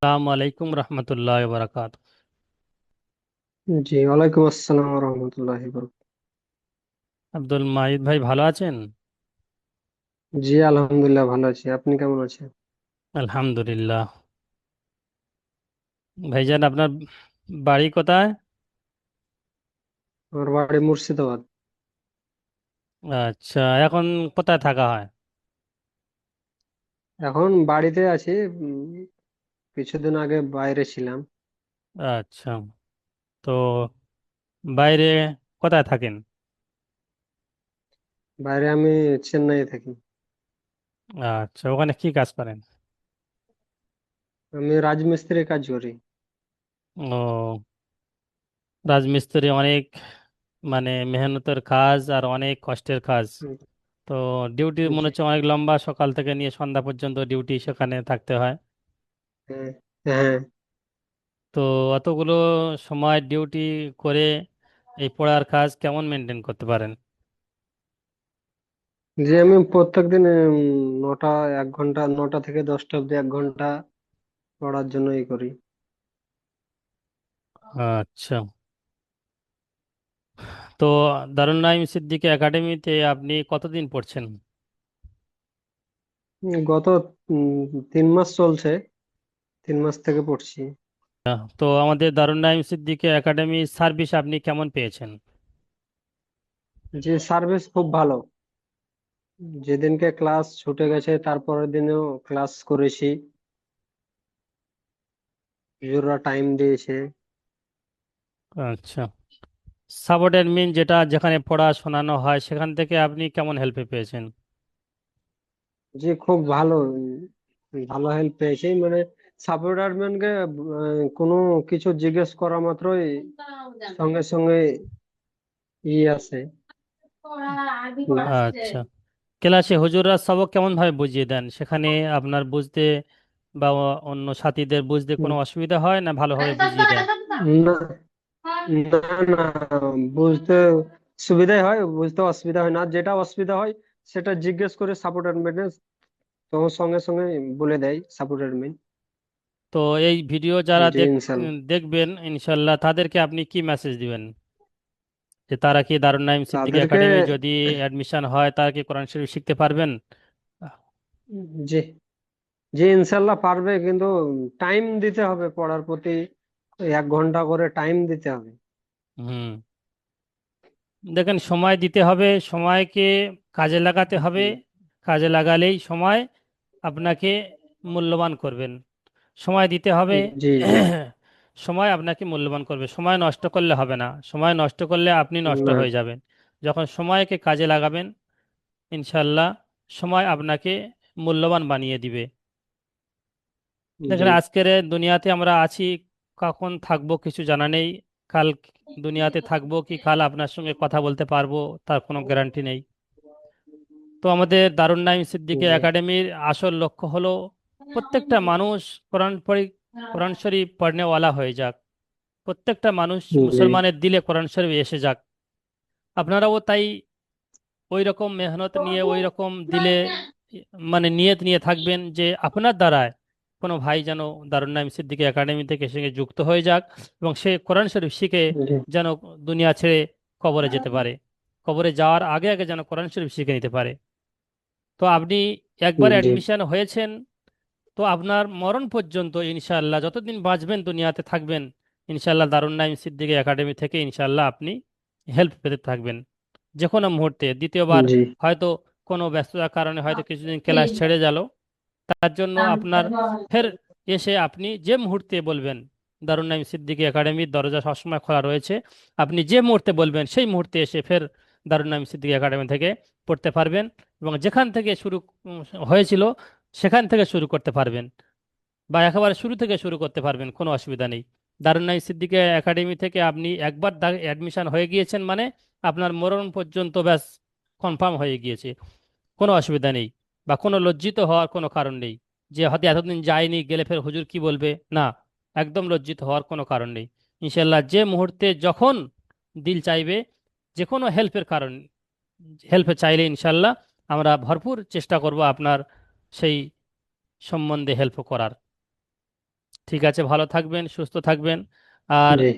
আসসালামু আলাইকুম রহমতুল্লাহ বারাকাত। জি, ওয়ালাইকুম আসসালাম রহমতুল্লাহ বরকাতুহু। আব্দুল মাহিদ ভাই ভালো আছেন? জি, আলহামদুলিল্লাহ ভালো আছি। আপনি কেমন আছেন? আলহামদুলিল্লাহ। ভাইজান, আপনার বাড়ি কোথায়? আমার বাড়ি মুর্শিদাবাদ। আচ্ছা, এখন কোথায় থাকা হয়? এখন বাড়িতে আছি। উম, কিছুদিন আগে বাইরে ছিলাম। আচ্ছা, তো বাইরে কোথায় থাকেন? বাইরে আমি চেন্নাইয়ে থাকি। আচ্ছা, ওখানে কি কাজ করেন? আমি রাজমিস্ত্রির কাজ করি। ও, রাজমিস্ত্রি অনেক মেহনতের কাজ আর অনেক কষ্টের কাজ। হুম, তো ডিউটি মনে জি, হচ্ছে অনেক লম্বা, সকাল থেকে নিয়ে সন্ধ্যা পর্যন্ত ডিউটি, সেখানে থাকতে হয়। হ্যাঁ, হ্যাঁ। তো অতগুলো সময় ডিউটি করে এই পড়ার কাজ কেমন মেনটেন করতে পারেন? জি, আমি প্রত্যেকদিন নটা 1 ঘন্টা, 9টা থেকে 10টা অব্দি 1 ঘন্টা পড়ার জন্যই করি। আচ্ছা, তো দারুন নাইম সিদ্দিকী একাডেমিতে আপনি কতদিন পড়ছেন? গত 3 মাস চলছে। 3 মাস থেকে পড়ছি। তো আমাদের দারুন নাইম সিদ্দিকী একাডেমি সার্ভিস আপনি কেমন পেয়েছেন? যে সার্ভিস খুব ভালো। যেদিনকে ক্লাস ছুটে গেছে তারপরের দিনেও ক্লাস করেছি। টিচাররা টাইম দিয়েছে। আচ্ছা, সাপোর্ট অ্যাডমিন যেটা যেখানে পড়া শোনানো হয় সেখান থেকে আপনি কেমন হেল্প পেয়েছেন? যে খুব ভালো, ভালো হেল্প পেয়েছি। মানে সাপোর্টারম্যানকে কোনো কিছু জিজ্ঞেস করা মাত্রই সঙ্গে সঙ্গে আছে। আচ্ছা, ক্লাসে হুজুররা সবক কেমন ভাবে বুঝিয়ে দেন সেখানে আপনার বুঝতে বা অন্য সাথীদের বুঝতে কোনো অসুবিধা হয় না, ভালোভাবে বুঝিয়ে দেয়? না, না, না, বুঝতে সুবিধাই হয়, বুঝতে অসুবিধা হয় না। যেটা অসুবিধা হয় সেটা জিজ্ঞেস করে সাপোর্টারম্যান তখন সঙ্গে সঙ্গে বলে দেয় সাপোর্টারম্যান। তো এই ভিডিও যারা জি, ইনশাল্লাহ। দেখবেন ইনশাল্লাহ, তাদেরকে আপনি কি মেসেজ দিবেন? যে তারা কি দারুন নাইম সিদ্দিকী তাদেরকে একাডেমি যদি অ্যাডমিশন হয়, তারা কি কোরআন শরীফ শিখতে পারবেন? জি, জি, ইনশাল্লাহ পারবে, কিন্তু টাইম দিতে হবে পড়ার প্রতি। 1 ঘন্টা করে টাইম দিতে হবে। হুম, দেখেন, সময় দিতে হবে, সময়কে কাজে লাগাতে হবে। জি, কাজে লাগালেই সময় আপনাকে মূল্যবান করবেন। সময় দিতে হবে। জি, জি। সময় আপনাকে মূল্যবান করবে, সময় নষ্ট করলে হবে না, সময় নষ্ট করলে আপনি নষ্ট না, হয়ে যাবেন। যখন সময়কে কাজে লাগাবেন, ইনশাল্লাহ সময় আপনাকে মূল্যবান বানিয়ে দিবে। জি, দেখেন, আজকের এ দুনিয়াতে আমরা আছি, কখন থাকবো কিছু জানা নেই। কাল দুনিয়াতে থাকবো কি কাল আপনার সঙ্গে কথা বলতে পারবো, তার কোনো গ্যারান্টি নেই। তো আমাদের দারুন নাইম সিদ্দিকী জি, একাডেমির আসল লক্ষ্য হলো প্রত্যেকটা মানুষ কোরআন শরীফ পড়নেওয়ালা হয়ে যাক। প্রত্যেকটা মানুষ জি, মুসলমানের দিলে কোরআন শরীফ এসে যাক। আপনারাও তাই ওই রকম মেহনত নিয়ে, ওই রকম দিলে নিয়ত নিয়ে থাকবেন যে আপনার দ্বারায় কোনো ভাই যেন দারুন নাইম সিদ্দিকী একাডেমি থেকে সঙ্গে যুক্ত হয়ে যাক, এবং সে কোরআন শরীফ শিখে জি, যেন দুনিয়া ছেড়ে কবরে যেতে পারে। কবরে যাওয়ার আগে আগে যেন কোরআন শরীফ শিখে নিতে পারে। তো আপনি একবার জি, অ্যাডমিশন হয়েছেন, তো আপনার মরণ পর্যন্ত ইনশাআল্লাহ যতদিন বাঁচবেন দুনিয়াতে থাকবেন, ইনশাআল্লাহ দারুন নাইম সিদ্দিকী একাডেমি থেকে ইনশাআল্লাহ আপনি হেল্প পেতে থাকবেন যে কোনো মুহূর্তে। দ্বিতীয়বার জি, হয়তো কোনো ব্যস্ততার কারণে হয়তো কিছুদিন ক্লাস ছেড়ে গেল, তার জন্য আপনার ফের এসে আপনি যে মুহূর্তে বলবেন, দারুন নাইম সিদ্দিকী একাডেমির দরজা সবসময় খোলা রয়েছে। আপনি যে মুহূর্তে বলবেন সেই মুহূর্তে এসে ফের দারুন নাইম সিদ্দিকী একাডেমি থেকে পড়তে পারবেন, এবং যেখান থেকে শুরু হয়েছিল সেখান থেকে শুরু করতে পারবেন, বা একেবারে শুরু থেকে শুরু করতে পারবেন, কোনো অসুবিধা নেই। দারুন নাইম সিদ্দিকী একাডেমি থেকে আপনি একবার অ্যাডমিশন হয়ে গিয়েছেন মানে আপনার মরণ পর্যন্ত ব্যাস কনফার্ম হয়ে গিয়েছে। কোনো অসুবিধা নেই, বা কোনো লজ্জিত হওয়ার কোনো কারণ নেই যে হয়তো এতদিন যায়নি, গেলে ফের হুজুর কি বলবে, না, একদম লজ্জিত হওয়ার কোনো কারণ নেই। ইনশাল্লাহ যে মুহূর্তে যখন দিল চাইবে, যে কোনো হেল্পের কারণ, হেল্প চাইলে ইনশাল্লাহ আমরা ভরপুর চেষ্টা করব আপনার সেই সম্বন্ধে হেল্প করার। ঠিক আছে, ভালো থাকবেন, সুস্থ থাকবেন। আর জি।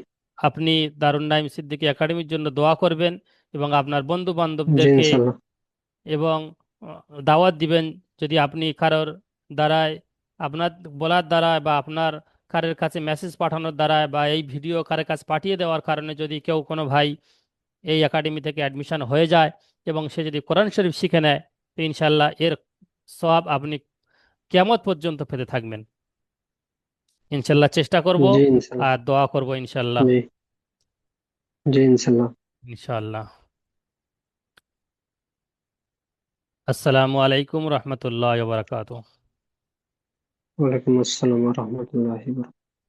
আপনি দারুন নাইম সিদ্দিকী একাডেমির জন্য দোয়া করবেন এবং আপনার বন্ধু জি বান্ধবদেরকে ইনশাল্লাহ। এবং দাওয়াত দিবেন। যদি আপনি কারোর দ্বারায়, আপনার বলার দ্বারায় বা আপনার কারের কাছে মেসেজ পাঠানোর দ্বারায় বা এই ভিডিও কারের কাছে পাঠিয়ে দেওয়ার কারণে যদি কেউ কোনো ভাই এই একাডেমি থেকে অ্যাডমিশন হয়ে যায় এবং সে যদি কোরআন শরীফ শিখে নেয়, তো ইনশাল্লাহ এর সওয়াব আপনি কিয়ামত পর্যন্ত পেতে থাকবেন। ইনশাল্লাহ চেষ্টা করব জি ইনশাল্লাহ। আর দোয়া করব ইনশাল্লাহ। জি। জি ইনশাল্লাহ। ইনশাল্লাহ। আসসালামু আলাইকুম রহমতুল্লাহ বারাকাতুহ। ওয়ালাইকুম আসসালাম ওয়া রাহমাতুল্লাহি ওয়া বারাকাতুহু।